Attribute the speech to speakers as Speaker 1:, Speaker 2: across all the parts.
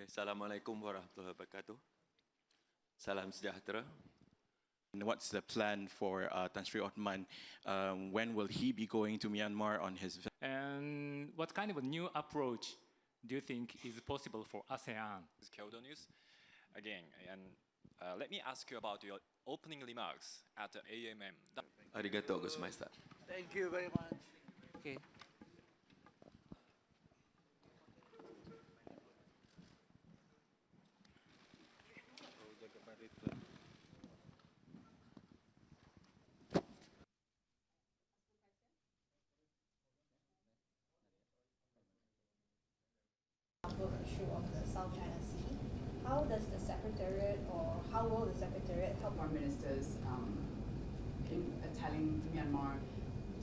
Speaker 1: Assalamualaikum warahmatullahi wabarakatuh. Salam sejahtera.
Speaker 2: And what's the plan for Tan Sri Othman? When will he be going to Myanmar on his?
Speaker 3: And what kind of a new approach do you think is possible for ASEAN?
Speaker 4: This is Kyoto News again, and let me ask you about your opening remarks at the AMM.
Speaker 1: Arigato gozaimasu.
Speaker 5: Thank you very much.
Speaker 3: Okay.
Speaker 6: Issue of the South China Sea. How does the Secretariat, or how will the Secretariat help
Speaker 7: our ministers in telling Myanmar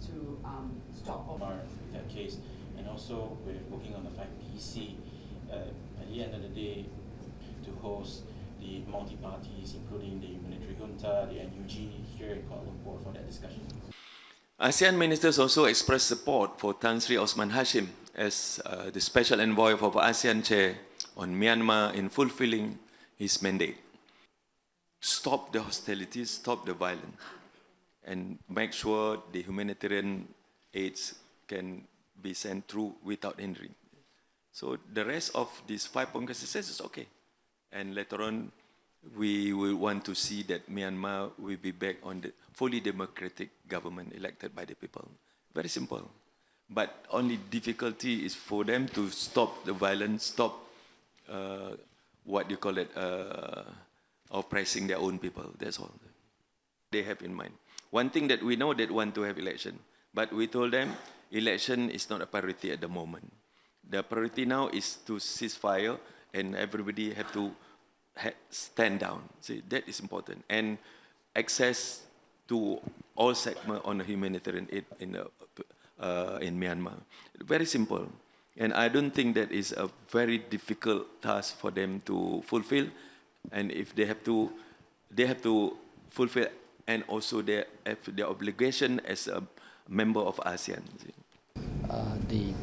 Speaker 7: to stop
Speaker 8: that case, and also we're working on the 5PC at the end of the day to host the multi-parties, including the military junta, the NUG here in Kuala Lumpur for that discussion.
Speaker 1: ASEAN ministers also expressed support for Tan Sri Osman Hashim as the special envoy for ASEAN chair on Myanmar in fulfilling his mandate. Stop the hostilities, stop the violence, and make sure the humanitarian aids can be sent through without hindering. So the rest of these 5-point consensus is okay. And later on, we will want to see that Myanmar will be back on the fully democratic government elected by the people. Very simple. But only difficulty is for them to stop the violence, stop oppressing their own people. That's all they have in mind. One thing that we know, that want to have election, but we told them election is not a priority at the moment. The priority now is to ceasefire, and everybody have to stand down. See, that is important. And access to all segments on the humanitarian aid in Myanmar. Very simple. And I don't think that is a very difficult task for them to fulfill. And if they have to fulfill, and also they have the obligation as a member of ASEAN.
Speaker 9: The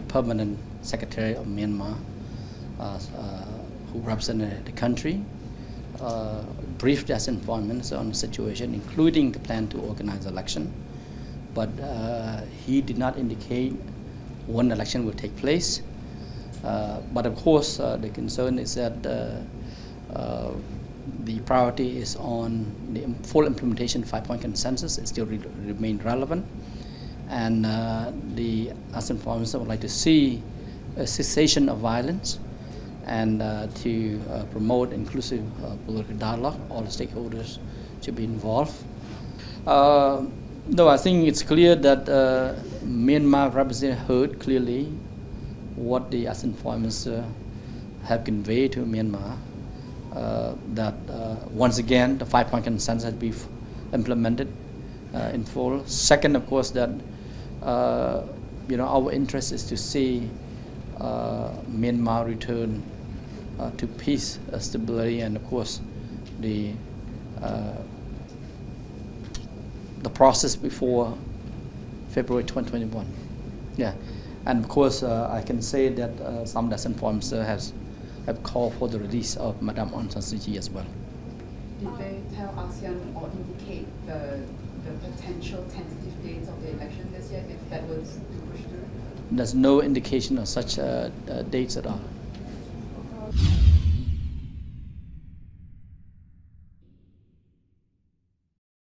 Speaker 9: permanent secretary of Myanmar, who represented the country, briefed us informants on the situation, including the plan to organize election. But he did not indicate when the election will take place. But of course, the concern is that the priority is on the full implementation of 5-point consensus. It still remains relevant. And the ASEAN forums would like to see a cessation of violence and to promote inclusive political dialogue. All the stakeholders should be involved. No, I think it's clear that Myanmar representatives heard clearly what the ASEAN forums have conveyed to Myanmar, that once again the 5-point consensus has been implemented in full. Second, of course, that our interest is to see Myanmar return to peace, stability, and of course the process before February 2021. Yeah, and of course I can say that some ASEAN forums have called for the release of Madame Aung San Suu Kyi as well.
Speaker 7: Did they tell ASEAN or indicate the potential tentative dates of the election this year, if that was to push through?
Speaker 9: There's no indication of such dates at all.